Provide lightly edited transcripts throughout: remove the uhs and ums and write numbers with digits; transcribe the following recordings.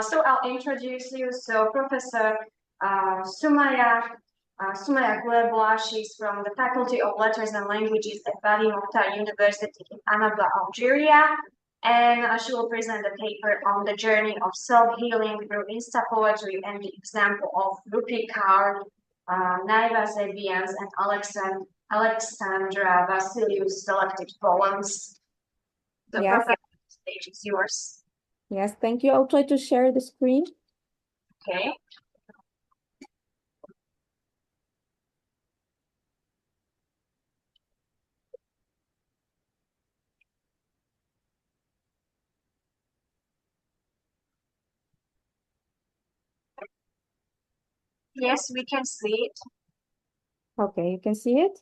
So I'll introduce you. So Professor Soumaya Guebla, she's from the Faculty of Letters and Languages at Badi Mokhtar University in Annaba, Algeria. And she will present a paper on the journey of self-healing through Instapoetry and the example of Rupi Kaur, Naiva Zebian's, and Alexandra Vassiliou's selected poems. The Yes. Professor, the stage is yours. Yes, thank you. I'll try to share the screen. Okay. Yes, we can see it. Okay, you can see it?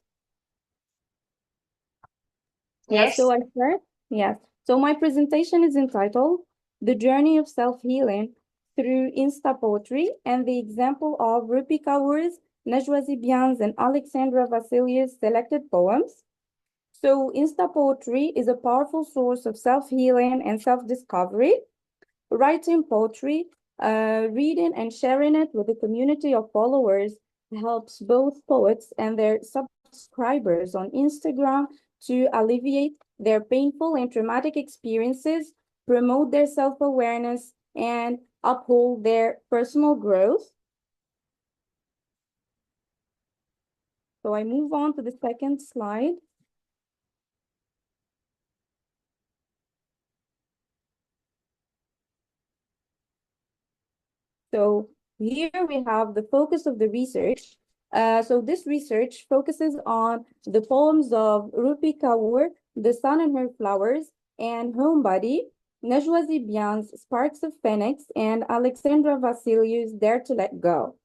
Yes. So I start? Yes. So my presentation is entitled The Journey of Self-Healing Through Instapoetry and the example of Rupi Kaur's, Najwa Zibian's, and Alexandra Vassiliou's selected poems. So Instapoetry is a powerful source of self-healing and self-discovery. Writing poetry, reading and sharing it with a community of followers helps both poets and their subscribers on Instagram to alleviate their painful and traumatic experiences, promote their self-awareness, and uphold their personal growth. So I move on to the second slide. So here we have the focus of the research. So this research focuses on the poems of Rupi Kaur, The Sun and Her Flowers, and Homebody, Najwa Zibian's Sparks of Phoenix, and Alexandra Vassiliou's Dare to Let Go.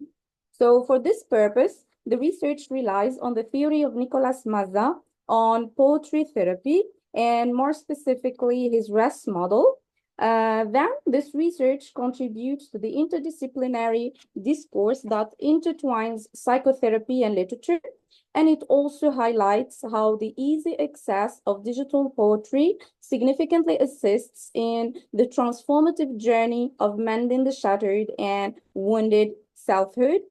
So for this purpose, the research relies on the theory of Nicolas Mazza on poetry therapy, and more specifically, his REST model. Then this research contributes to the interdisciplinary discourse that intertwines psychotherapy and literature, and it also highlights how the easy access of digital poetry significantly assists in the transformative journey of mending the shattered and wounded selfhood.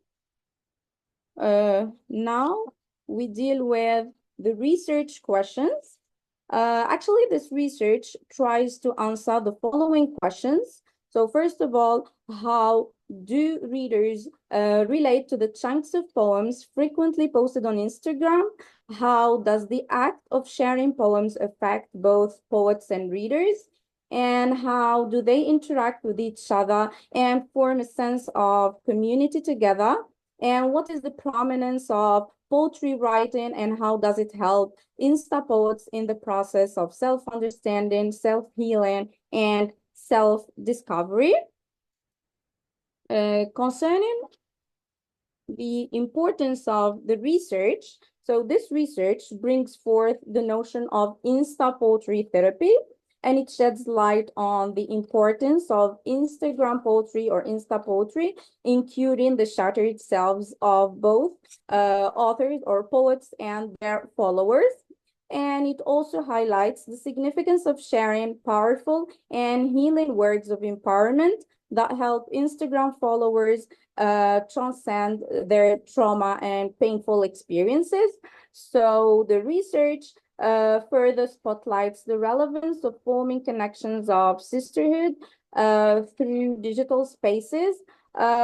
Now we deal with the research questions. Actually, this research tries to answer the following questions. So first of all, how do readers relate to the chunks of poems frequently posted on Instagram? How does the act of sharing poems affect both poets and readers? And how do they interact with each other and form a sense of community together? And what is the prominence of poetry writing and how does it help Insta poets in the process of self-understanding, self-healing, and self-discovery? Concerning the importance of the research, so this research brings forth the notion of Insta poetry therapy, and it sheds light on the importance of Instagram poetry or Insta poetry, including the shattered selves of both authors or poets and their followers. And it also highlights the significance of sharing powerful and healing words of empowerment that help Instagram followers transcend their trauma and painful experiences. So the research further spotlights the relevance of forming connections of sisterhood through digital spaces,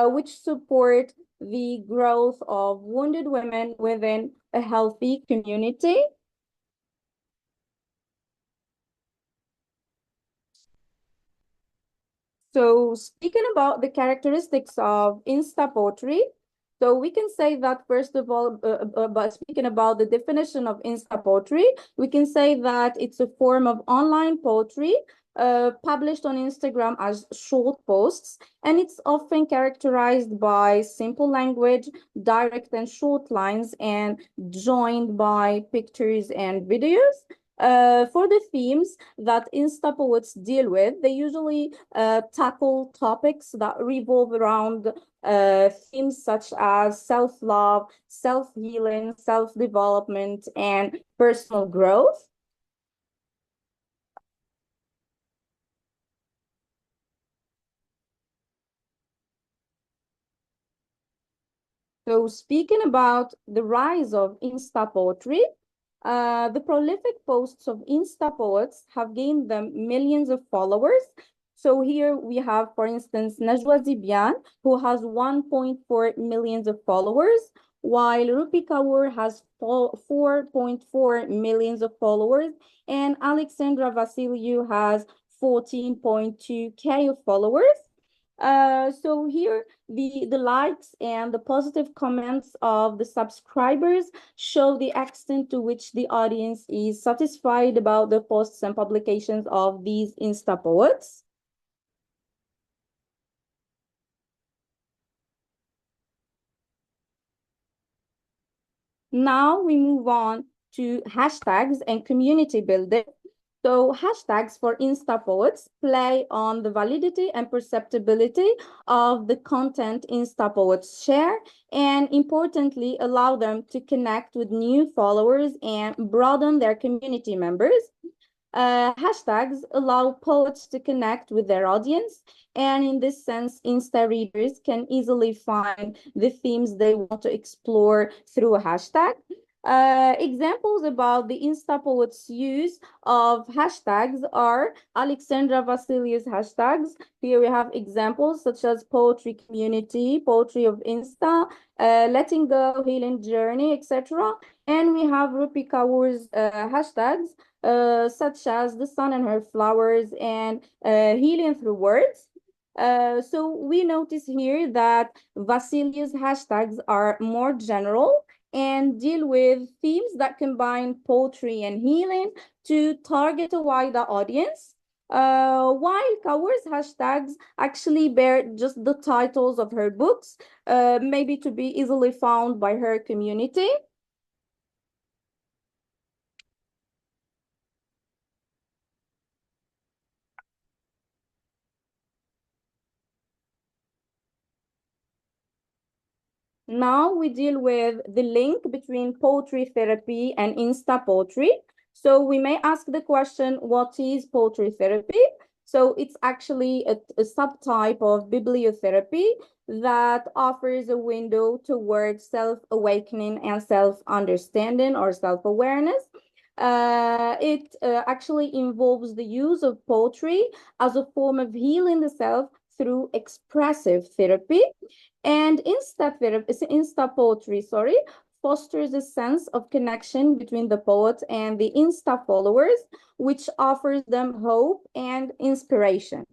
which support the growth of wounded women within a healthy community. So speaking about the characteristics of Insta poetry, so we can say that first of all, by speaking about the definition of Insta poetry, we can say that it's a form of online poetry published on Instagram as short posts, and it's often characterized by simple language, direct and short lines, and joined by pictures and videos. For the themes that Insta poets deal with, they usually tackle topics that revolve around themes such as self-love, self-healing, self-development, and personal growth. So speaking about the rise of Insta poetry, the prolific posts of Insta poets have gained them millions of followers. So here we have, for instance, Najwa Zibian, who has 1.4 millions of followers, while Rupi Kaur has 4.4 millions of followers, and Alexandra Vassiliou has 14.2K of followers. So here the likes and the positive comments of the subscribers show the extent to which the audience is satisfied about the posts and publications of these Insta poets. Now we move on to hashtags and community building. So hashtags for Insta poets play on the validity and perceptibility of the content Insta poets share, and importantly, allow them to connect with new followers and broaden their community members. Hashtags allow poets to connect with their audience, and in this sense, Insta readers can easily find the themes they want to explore through a hashtag. Examples about the Insta poets' use of hashtags are Alexandra Vassiliou's hashtags. Here we have examples such as poetry community, poetry of Insta, letting go, healing journey, etc. And we have Rupi Kaur's hashtags such as the sun and her flowers and healing through words. So we notice here that Vassiliou's hashtags are more general and deal with themes that combine poetry and healing to target a wider audience. While Kaur's hashtags actually bear just the titles of her books, maybe to be easily found by her community. Now we deal with the link between poetry therapy and Insta poetry. So we may ask the question, what is poetry therapy? So it's actually a subtype of bibliotherapy that offers a window towards self-awakening and self-understanding or self-awareness. It actually involves the use of poetry as a form of healing the self through expressive therapy. And Insta poetry, fosters a sense of connection between the poet and the Insta followers, which offers them hope and inspiration.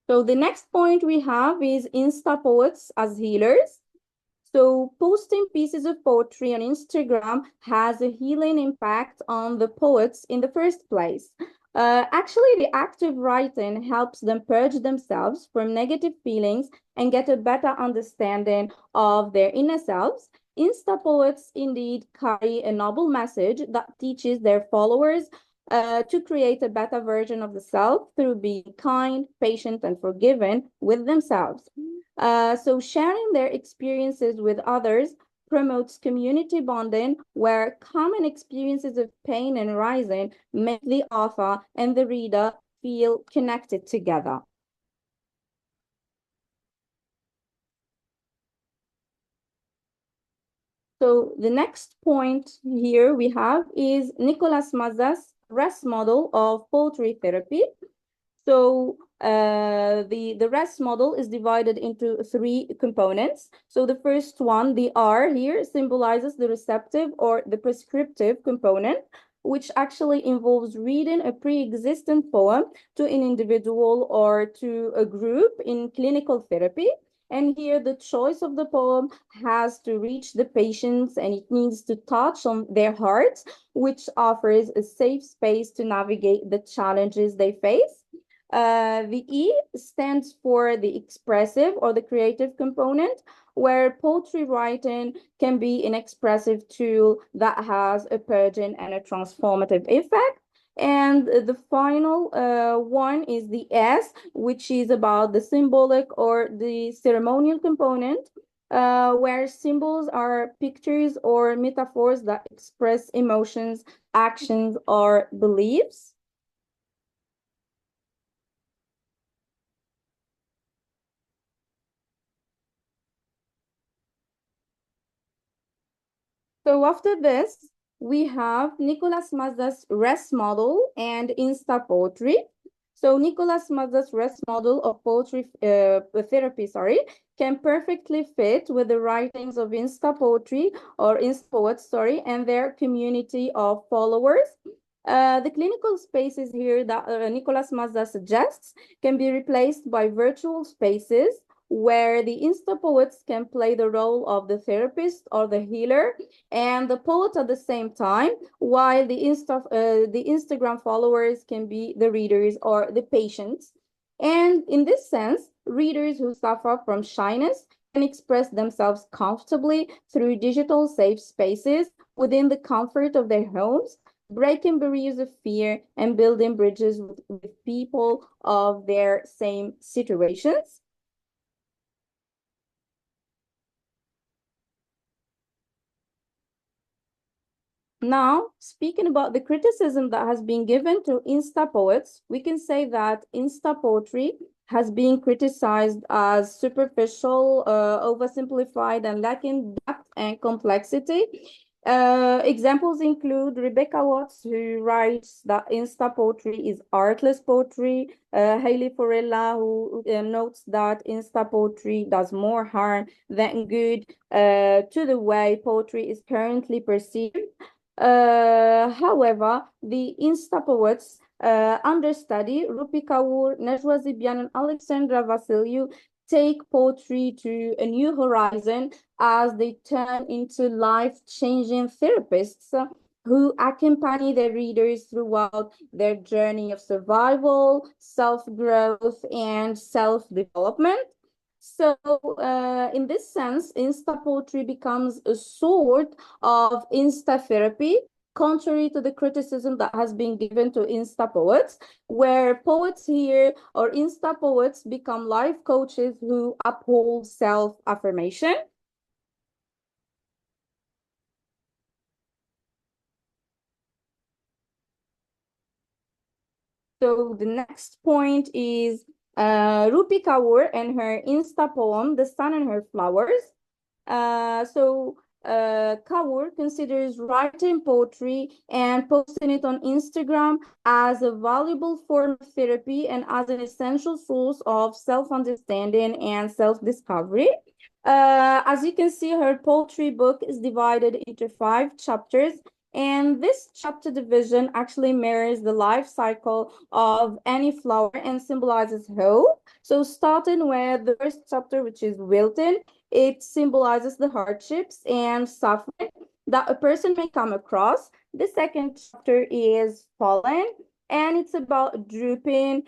So the next point we have is Insta poets as healers. So posting pieces of poetry on Instagram has a healing impact on the poets in the first place. Actually, the active writing helps them purge themselves from negative feelings and get a better understanding of their inner selves. Insta poets indeed carry a noble message that teaches their followers to create a better version of the self through being kind, patient, and forgiving with themselves. So sharing their experiences with others promotes community bonding, where common experiences of pain and rising make the author and the reader feel connected together. So the next point here we have is Nicolas Mazza's rest model of poetry therapy. So the rest model is divided into three components. So the first one, the R here, symbolizes the receptive or the prescriptive component, which actually involves reading a pre-existent poem to an individual or to a group in clinical therapy. And here the choice of the poem has to reach the patients and it needs to touch on their hearts, which offers a safe space to navigate the challenges they face. The E stands for the expressive or the creative component, where poetry writing can be an expressive tool that has a purging and a transformative effect. And the final one is the S, which is about the symbolic or the ceremonial component, where symbols are pictures or metaphors that express emotions, actions, or beliefs. So after this, we have Nicolas Mazda's rest model and Instapoetry. So Nicolas Mazda's rest model of poetry therapy, can perfectly fit with the writings of Instapoetry or Instapoets, and their community of followers. The clinical spaces here that Nicolas Mazda suggests can be replaced by virtual spaces where the Instapoets can play the role of the therapist or the healer and the poet at the same time, while the Instagram followers can be the readers or the patients. And in this sense, readers who suffer from shyness can express themselves comfortably through digital safe spaces within the comfort of their homes, breaking barriers of fear and building bridges with people of their same situations. Now, speaking about the criticism that has been given to Insta poets, we can say that Insta poetry has been criticized as superficial, oversimplified, and lacking depth and complexity. Examples include Rebecca Watts, who writes that Insta poetry is artless poetry, Hailey Forella, who notes that Insta poetry does more harm than good to the way poetry is currently perceived. However, the Insta poets understudy Rupi Kaur, Najwa Zibian, and Alexandra Vassiliou take poetry to a new horizon as they turn into life-changing therapists who accompany their readers throughout their journey of survival, self-growth, and self-development. So, in this sense, Insta poetry becomes a sort of Insta therapy, contrary to the criticism that has been given to Insta poets, where poets here or Insta poets become life coaches who uphold self-affirmation. So the next point is Rupi Kaur and her Insta poem, The Sun and Her Flowers. Kaur considers writing poetry and posting it on Instagram as a valuable form of therapy and as an essential source of self-understanding and self-discovery. As you can see, her poetry book is divided into 5 chapters, and this chapter division actually mirrors the life cycle of any flower and symbolizes hope. So starting with the first chapter, which is wilting, it symbolizes the hardships and suffering that a person may come across. The second chapter is fallen, and it's about drooping,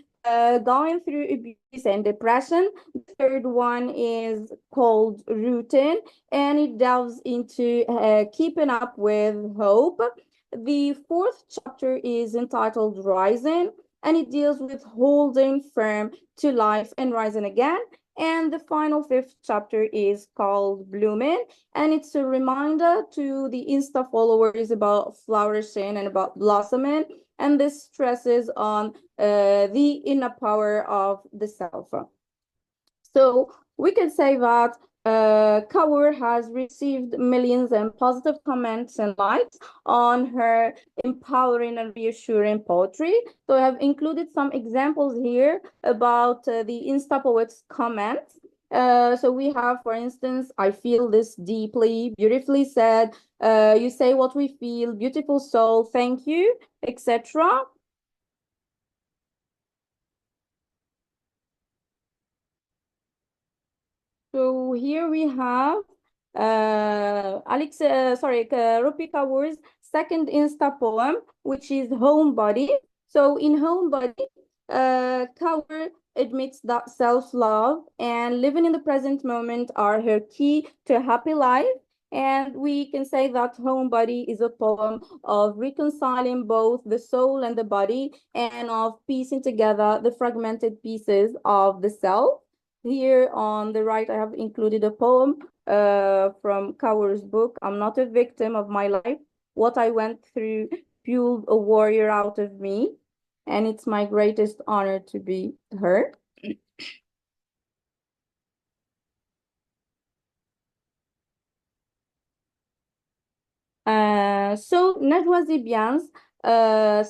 going through abuse and depression. The third one is called rooting, and it delves into keeping up with hope. The fourth chapter is entitled Rising, and it deals with holding firm to life and rising again. And the final fifth chapter is called Blooming, and it's a reminder to the Insta followers about flourishing and about blossoming. And this stresses on the inner power of the self. So we can say that Kaur has received millions and positive comments and likes on her empowering and reassuring poetry. So I have included some examples here about the Insta Poets comments. So we have, for instance, I feel this deeply, beautifully said, you say what we feel, beautiful soul, thank you, etc. So here we have Rupi Kaur's second Insta poem, which is Homebody. So in Homebody, Kaur admits that self-love and living in the present moment are her key to a happy life. And we can say that Homebody is a poem of reconciling both the soul and the body and of piecing together the fragmented pieces of the self. Here on the right, I have included a poem from Kaur's book, I'm Not a Victim of My Life. What I went through fueled a warrior out of me. And it's my greatest honor to be her. So Najwa Zebian's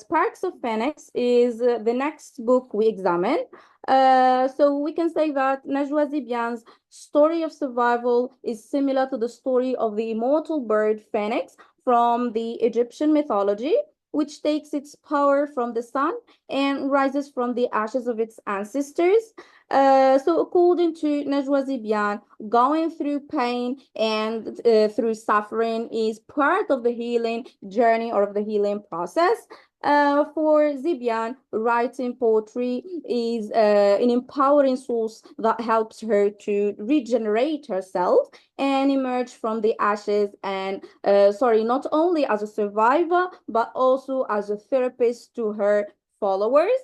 Sparks of Phoenix is the next book we examine. So we can say that Najwa Zebian's story of survival is similar to the story of the immortal bird Phoenix from the Egyptian mythology, which takes its power from the sun and rises from the ashes of its ancestors. So according to Najwa Zebian, going through pain and through suffering is part of the healing journey or of the healing process. For Zibian, writing poetry is an empowering source that helps her to regenerate herself and emerge from the ashes and, not only as a survivor, but also as a therapist to her followers.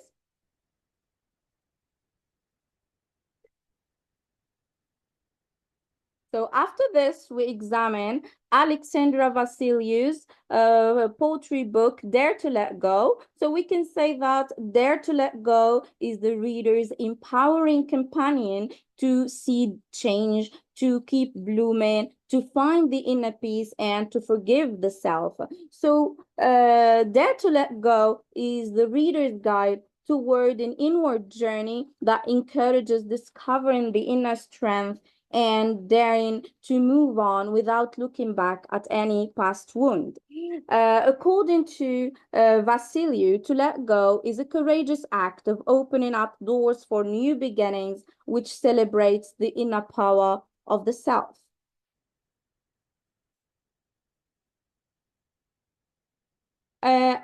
So after this, we examine Alexandra Vassiliou's poetry book, Dare to Let Go. So we can say that Dare to Let Go is the reader's empowering companion to see change, to keep blooming, to find the inner peace, and to forgive the self. So Dare to Let Go is the reader's guide toward an inward journey that encourages discovering the inner strength and daring to move on without looking back at any past wound. According to Vassiliou, to let go is a courageous act of opening up doors for new beginnings, which celebrates the inner power of the self.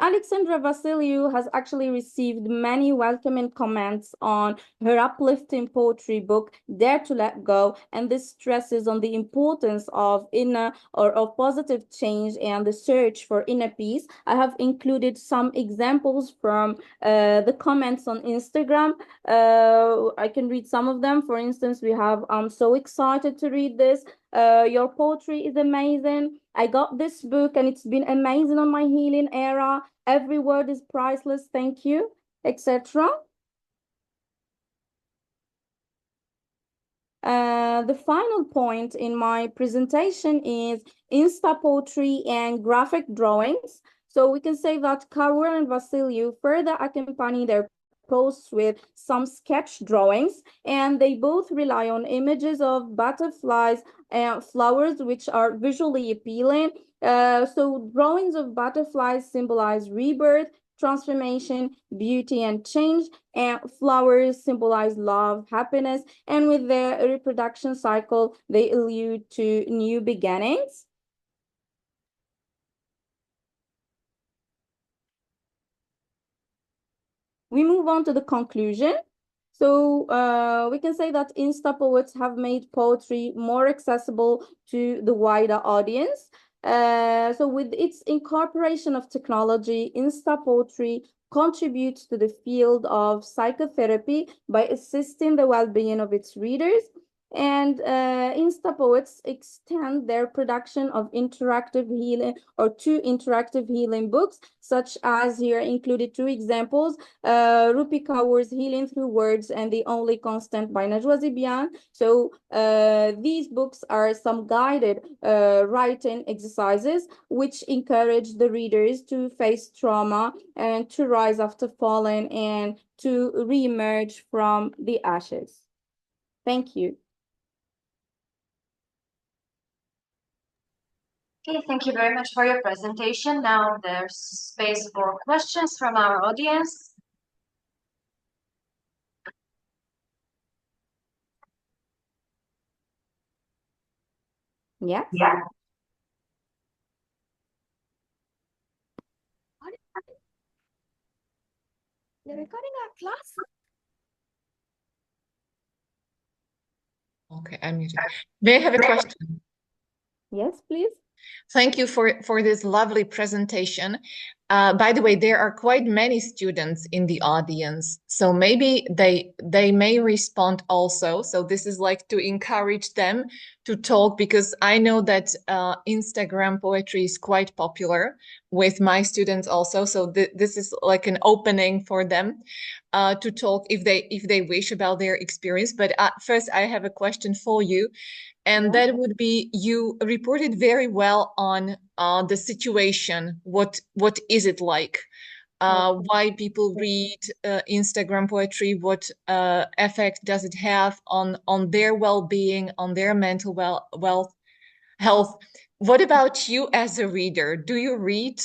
Alexandra Vassiliou has actually received many welcoming comments on her uplifting poetry book, Dare to Let Go, and this stresses on the importance of inner or of positive change and the search for inner peace. I have included some examples from the comments on Instagram. I can read some of them. For instance, we have, I'm so excited to read this. Your poetry is amazing. I got this book and it's been amazing on my healing era. Every word is priceless. Thank you, etc. The final point in my presentation is Instapoetry and graphic drawings. So we can say that Karur and Vassiliou further accompany their posts with some sketch drawings, and they both rely on images of butterflies and flowers, which are visually appealing. So drawings of butterflies symbolize rebirth, transformation, beauty, and change, and flowers symbolize love, happiness, and with their reproduction cycle, they allude to new beginnings. We move on to the conclusion. So we can say that Insta poets have made poetry more accessible to the wider audience. So with its incorporation of technology, Insta poetry contributes to the field of psychotherapy by assisting the well-being of its readers. And Insta poets extend their production of interactive healing or two interactive healing books, such as here included two examples, Rupi Kaur's Healing Through Words and The Only Constant by Najwa Zebian. So these books are some guided writing exercises which encourage the readers to face trauma and to rise after falling and to re-emerge from the ashes. Thank you. Okay, thank you very much for your presentation. Now there's space for questions from our audience. Yeah. Yeah. They're recording our class. Okay, I'm muted. May I have a question? Yes, please. Thank you for this lovely presentation. By the way, there are quite many students in the audience, so maybe they may respond also. So this is like to encourage them to talk, because I know that Instagram poetry is quite popular with my students also. So this is like an opening for them to talk if they wish about their experience. But first, I have a question for you. And that would be, you reported very well on the situation. What is it like? Why people read Instagram poetry? What effect does it have on their well-being, on their mental health? What about you as a reader? Do you read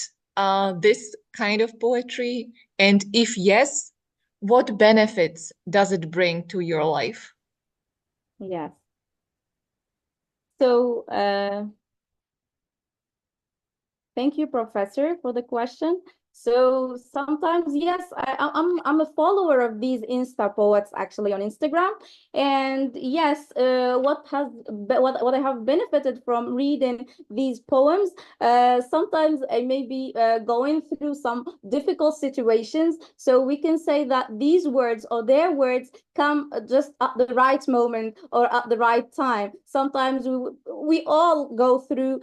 this kind of poetry? And if yes, what benefits does it bring to your life? Yes. So, thank you, Professor, for the question. So sometimes, yes, I'm a follower of these Insta poets actually on Instagram, and yes, what I have benefited from reading these poems. Sometimes I may be going through some difficult situations, so we can say that these words or their words come just at the right moment or at the right time. Sometimes we all go through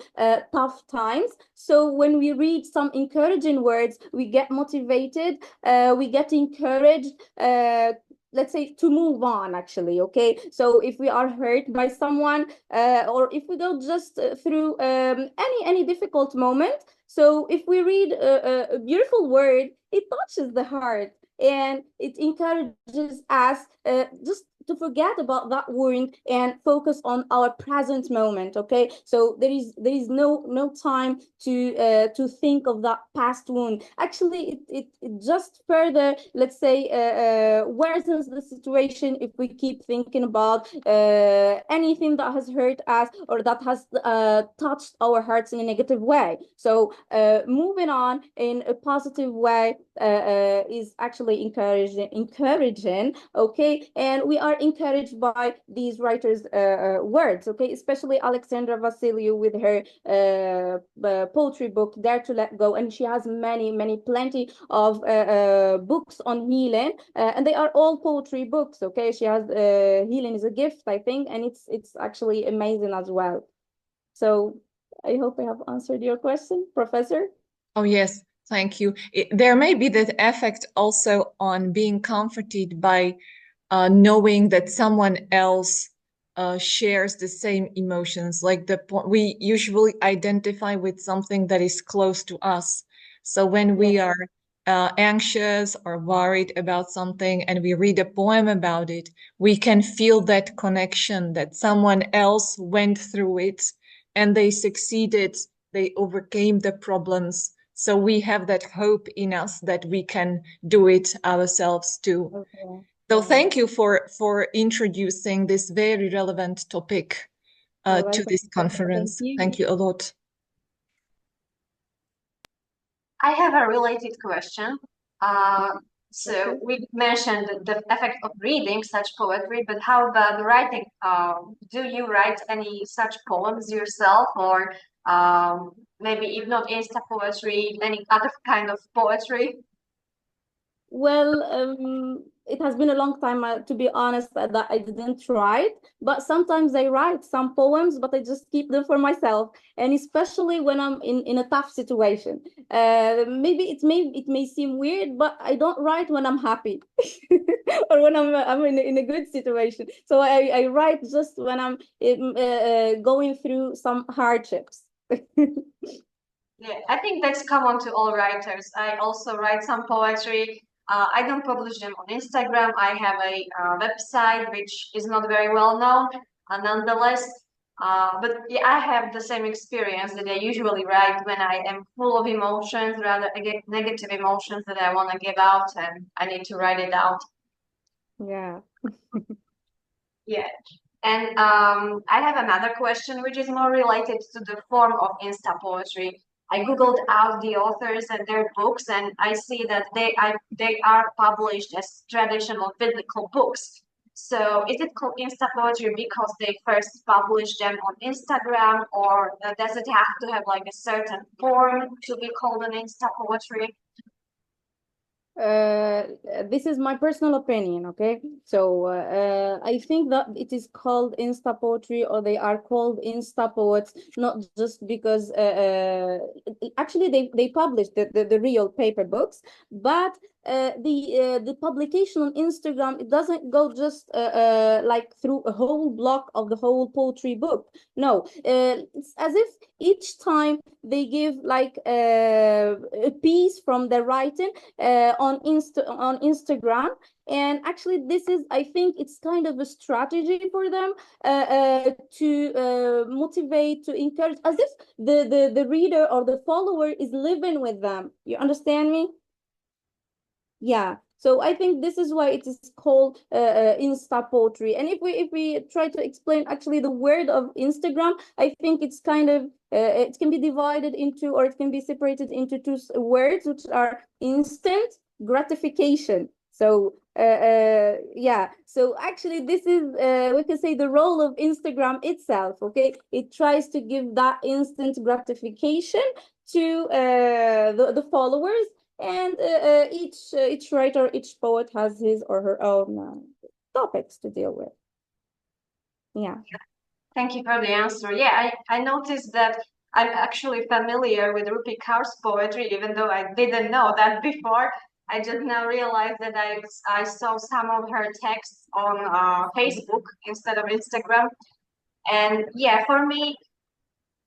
tough times. So when we read some encouraging words, we get motivated, we get encouraged, let's say, to move on, actually. Okay, so if we are hurt by someone, or if we go just through any difficult moment, so if we read a beautiful word, it touches the heart and it encourages us just to forget about that wound and focus on our present moment. Okay, so there is no time to think of that past wound. Actually, it just further, let's say, worsens the situation if we keep thinking about anything that has hurt us or that has touched our hearts in a negative way. So moving on in a positive way is actually encouraging. Okay, and we are encouraged by these writers' words. Okay, especially Alexandra Vassiliou with her poetry book Dare to Let Go, and she has plenty of books on healing, and they are all poetry books. Okay, she has Healing is a Gift, I think, and it's actually amazing as well. So I hope I have answered your question, Professor. Oh, yes, thank you. There may be that effect also on being comforted by knowing that someone else shares the same emotions. Like we usually identify with something that is close to us. So when we are anxious or worried about something and we read a poem about it, we can feel that connection that someone else went through it and they succeeded, they overcame the problems. So we have that hope in us that we can do it ourselves too. Okay. So Yeah. thank you for introducing this very relevant topic to this conference. Thank you a lot. I have a related question. So we mentioned the effect of reading such poetry, but how about writing? Do you write any such poems yourself, or maybe if not Insta poetry, any other kind of poetry? Well, it has been a long time, to be honest, that I didn't write, but sometimes I write some poems, but I just keep them for myself. And especially when I'm in a tough situation. Maybe it may seem weird, but I don't write when I'm happy or when I'm in a good situation. So I write just when I'm going through some hardships. Yeah, I think that's common to all writers. I also write some poetry. I don't publish them on Instagram. I have a website which is not very well known, nonetheless. But yeah, I have the same experience that I usually write when I am full of emotions, rather negative emotions that I want to give out, and I need to write it out. Yeah. Yeah. And I have another question, which is more related to the form of Insta poetry. I googled out the authors and their books, and I see that they are published as traditional biblical books. So, is it called Insta poetry because they first published them on Instagram, or does it have to have like a certain form to be called an Insta poetry? uh, this is my personal opinion, okay? So I think that it is called Insta poetry, or they are called Insta poets, not just because actually they publish the real paper books, but the publication on Instagram, it doesn't go just like through a whole block of the whole poetry book. No, it's as if each time they give like a piece from their writing on Instagram. And actually, this is, I think, it's kind of a strategy for them to motivate, to encourage, as if the reader or the follower is living with them. You understand me? Yeah. So I think this is why it is called Insta poetry. And if we try to explain actually the word of Instagram, I think it's kind of it can be divided into, or it can be separated into two words, which are instant gratification. So yeah. So actually, this is we can say the role of Instagram itself. Okay, it tries to give that instant gratification to the followers, and each writer, each poet has his or her own topics to deal with. Yeah. Thank you for the answer. Yeah, I noticed that I'm actually familiar with Rupi Kaur's poetry, even though I didn't know that before. I just now realized that I saw some of her texts on Facebook instead of Instagram. And yeah, for me,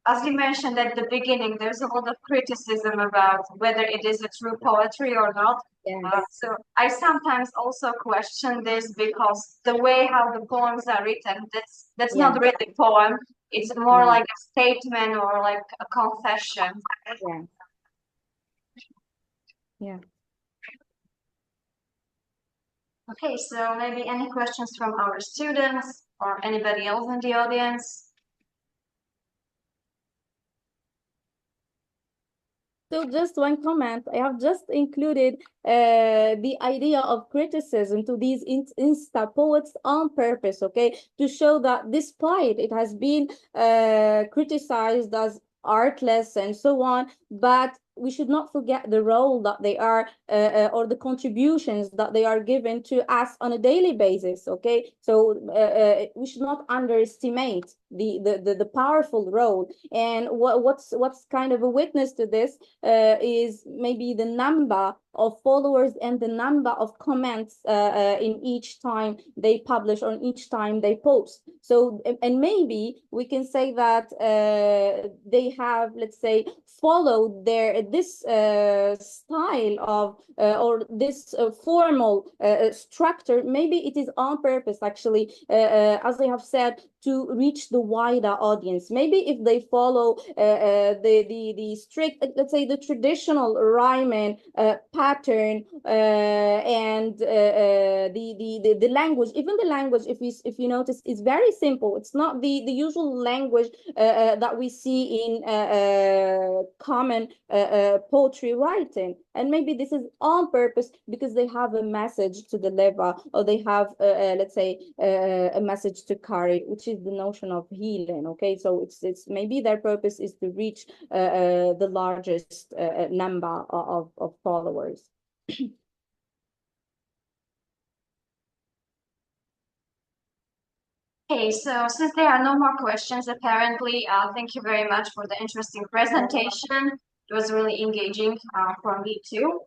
as you mentioned at the beginning, there's a lot of criticism about whether it is a true poetry or not. Yes. So I sometimes also question this, because the way how the poems are written, that's Yeah. not really poem. It's more Yeah. like a statement or like a confession. Yeah. Yeah. Okay, so maybe any questions from our students or anybody else in the audience? So just one comment, I have just included the idea of criticism to these Insta poets on purpose, okay, to show that despite it has been criticized as artless and so on, but we should not forget the role that they are or the contributions that they are given to us on a daily basis. Okay, so we should not underestimate the powerful role. And what's kind of a witness to this is maybe the number of followers and the number of comments in each time they publish or each time they post. So, and maybe we can say that they have, let's say, followed this style of or this formal structure. Maybe it is on purpose, actually, as I have said, to reach the wider audience. Maybe if they follow the strict, let's say, the traditional rhyming pattern and the language, even the language, if you notice, is very simple. It's not the usual language that we see in common poetry writing. And maybe this is on purpose because they have a message to deliver, or they have, let's say, a message to carry, which is the notion of healing. Okay, so it's maybe their purpose is to reach the largest number of followers. Okay, so since there are no more questions, apparently, thank you very much for the interesting presentation. It was really engaging for me too.